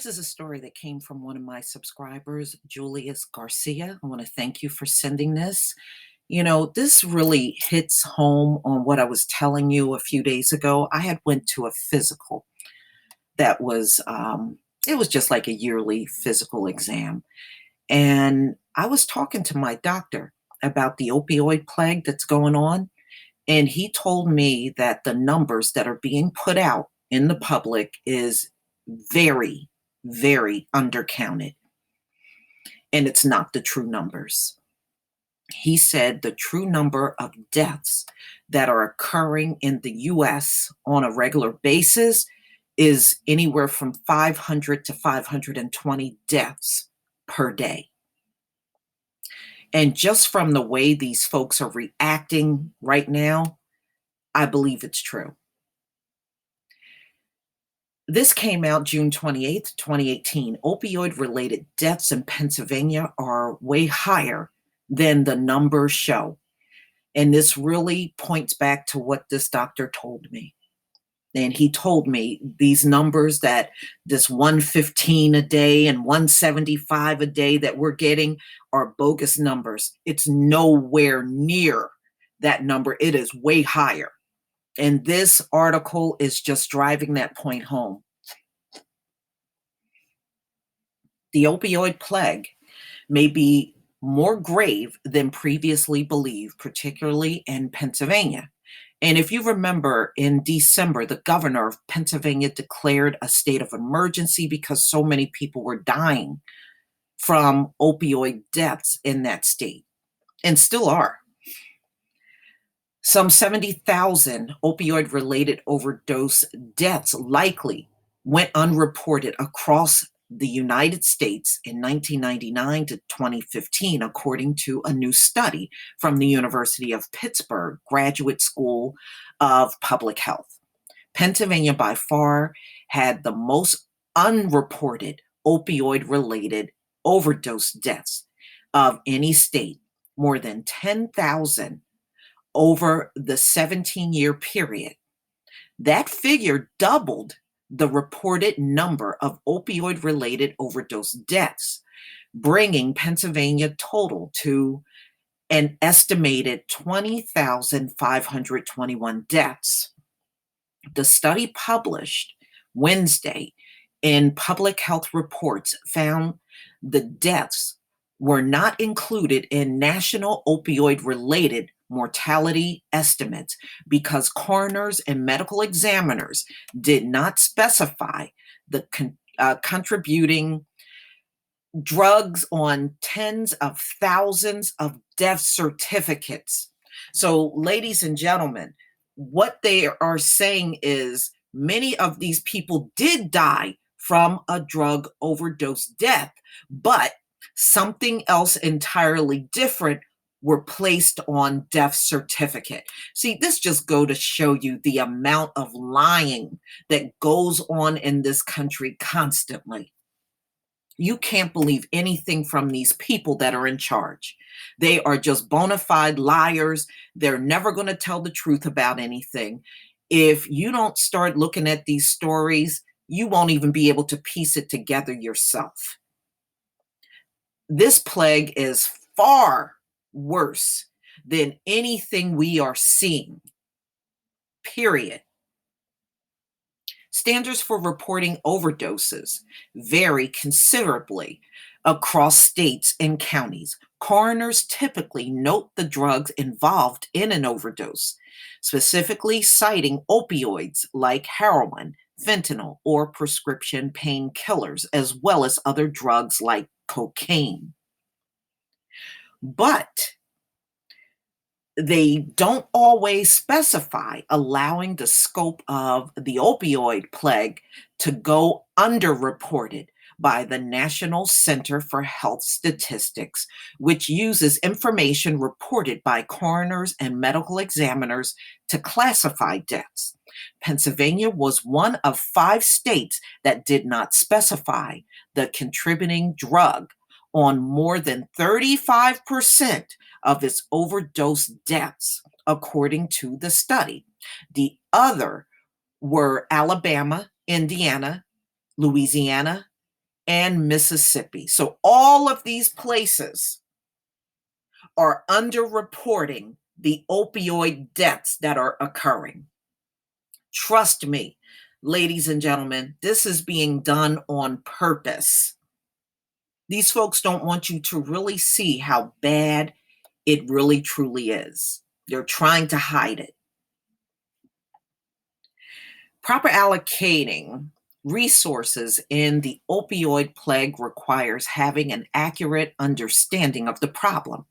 This is a story that came from one of my subscribers, Julius Garcia. I want to thank you for sending this. This really hits home on what I was telling you a few days ago. I had went to a physical that was it was just like a yearly physical exam. And I was talking to my doctor about the opioid plague that's going on. And he told me that the numbers that are being put out in the public is very, very undercounted. And it's not the true numbers. He said the true number of deaths that are occurring in the US on a regular basis is anywhere from 500 to 520 deaths per day. And just from the way these folks are reacting right now, I believe it's true. This came out June 28th, 2018. Opioid-related deaths in Pennsylvania are way higher than the numbers show. And this really points back to what this doctor told me. And he told me these numbers, that this 115 a day and 175 a day that we're getting are bogus numbers. It's nowhere near that number. It is way higher. And this article is just driving that point home. The opioid plague may be more grave than previously believed, particularly in Pennsylvania. And if you remember, in December, the governor of Pennsylvania declared a state of emergency because so many people were dying from opioid deaths in that state, and still are. Some 70,000 opioid-related overdose deaths likely went unreported across the United States in 1999 to 2015, according to a new study from the University of Pittsburgh Graduate School of Public Health. Pennsylvania by far had the most unreported opioid-related overdose deaths of any state, more than 10,000 over the 17-year period. That figure doubled the reported number of opioid-related overdose deaths, bringing Pennsylvania total to an estimated 20,521 deaths. The study published Wednesday in Public Health Reports found the deaths were not included in national opioid-related mortality estimates because coroners and medical examiners did not specify the contributing drugs on tens of thousands of death certificates. So, ladies and gentlemen, what they are saying is many of these people did die from a drug overdose death, but something else entirely different were placed on death certificate. See, this just go to show you the amount of lying that goes on in this country constantly. You can't believe anything from these people that are in charge. They are just bona fide liars. They're never going to tell the truth about anything. If you don't start looking at these stories, you won't even be able to piece it together yourself. This plague is far worse than anything we are seeing, period. Standards for reporting overdoses vary considerably across states and counties. Coroners typically note the drugs involved in an overdose, specifically citing opioids like heroin, fentanyl, or prescription painkillers, as well as other drugs like cocaine. But they don't always specify, allowing the scope of the opioid plague to go underreported by the National Center for Health Statistics, which uses information reported by coroners and medical examiners to classify deaths. Pennsylvania was one of 5 states that did not specify the contributing drug on more than 35% of its overdose deaths, according to the study. The other were Alabama, Indiana, Louisiana, and Mississippi. So all of these places are underreporting the opioid deaths that are occurring. Trust me, ladies and gentlemen, this is being done on purpose. These folks don't want you to really see how bad it really truly is. They're trying to hide it. Proper allocating resources in the opioid plague requires having an accurate understanding of the problem.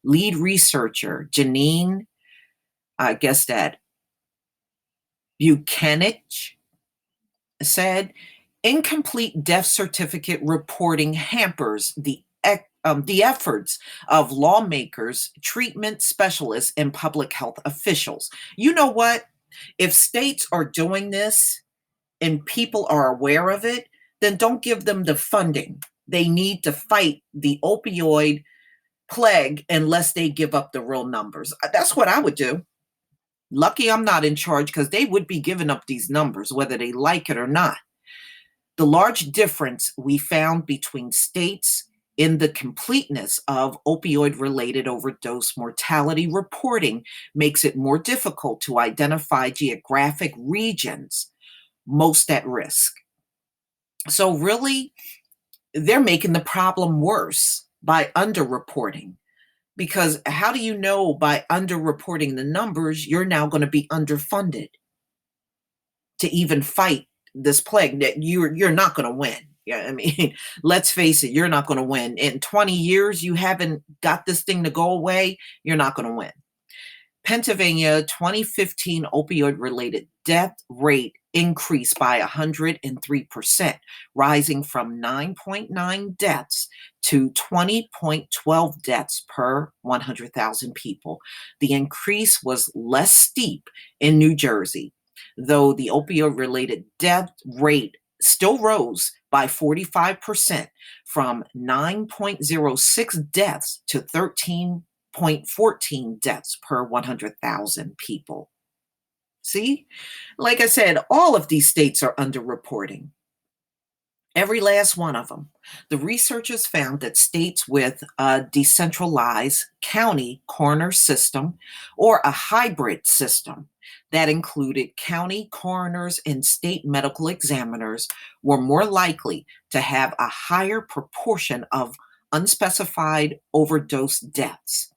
Lead researcher Janine, I guess that Buchanan said, incomplete death certificate reporting hampers the efforts of lawmakers, treatment specialists, and public health officials. You know what? If states are doing this and people are aware of it, then don't give them the funding they need to fight the opioid plague unless they give up the real numbers. That's what I would do. Lucky I'm not in charge because they would be giving up these numbers, whether they like it or not. The large difference we found between states in the completeness of opioid related overdose mortality reporting makes it more difficult to identify geographic regions most at risk. So, really, they're making the problem worse by underreporting. Because how do you know by underreporting the numbers, you're now going to be underfunded to even fight this plague that you're not going to win? Yeah, I mean, let's face it, you're not going to win. In 20 years, you haven't got this thing to go away, you're not going to win. Pennsylvania 2015 opioid related death rate increased by 103%, rising from 9.9 deaths to 20.12 deaths per 100,000 people. The increase was less steep in New Jersey, though the opioid related death rate still rose by 45% from 9.06 deaths to 13.14 deaths per 100,000 people. See, like I said, all of these states are underreporting. Every last one of them. The researchers found that states with a decentralized county coroner system or a hybrid system that included county coroners and state medical examiners were more likely to have a higher proportion of unspecified overdose deaths.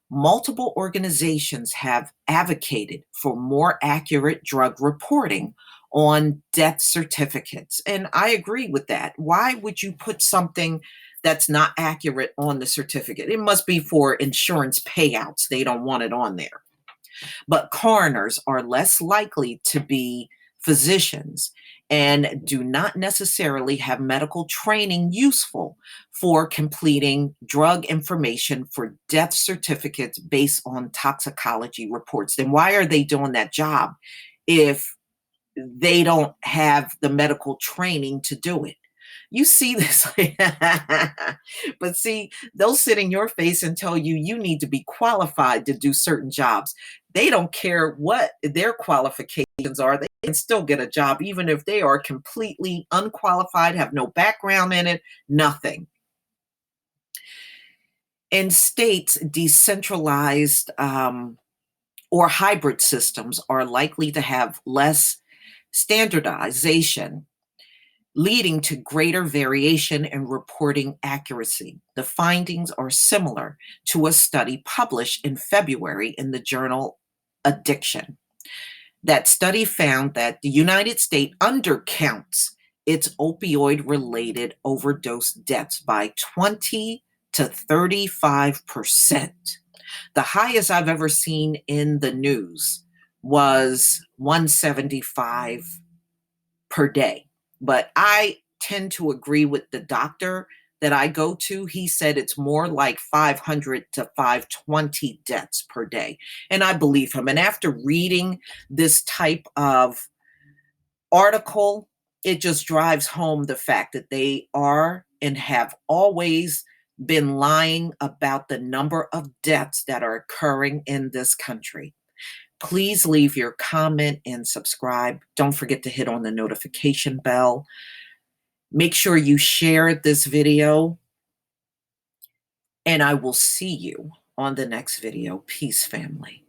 Multiple organizations have advocated for more accurate drug reporting on death certificates. And I agree with that. Why would you put something that's not accurate on the certificate? It must be for insurance payouts. They don't want it on there. But coroners are less likely to be physicians and do not necessarily have medical training useful for completing drug information for death certificates based on toxicology reports. Then why are they doing that job if they don't have the medical training to do it? You see this, but see, they'll sit in your face and tell you you need to be qualified to do certain jobs. They don't care what their qualifications are. They can still get a job, even if they are completely unqualified, have no background in it, nothing. In states, decentralized or hybrid systems are likely to have less standardization, leading to greater variation in reporting accuracy. The findings are similar to a study published in February in the journal Addiction. That study found that the United States undercounts its opioid related overdose deaths by 20 to 35%. The highest I've ever seen in the news was 175 per day. But I tend to agree with the doctor that I go to. He said it's more like 500 to 520 deaths per day. And I believe him. And after reading this type of article, it just drives home the fact that they are and have always been lying about the number of deaths that are occurring in this country. Please leave your comment and subscribe. Don't forget to hit on the notification bell. Make sure you share this video, and I will see you on the next video. Peace, family.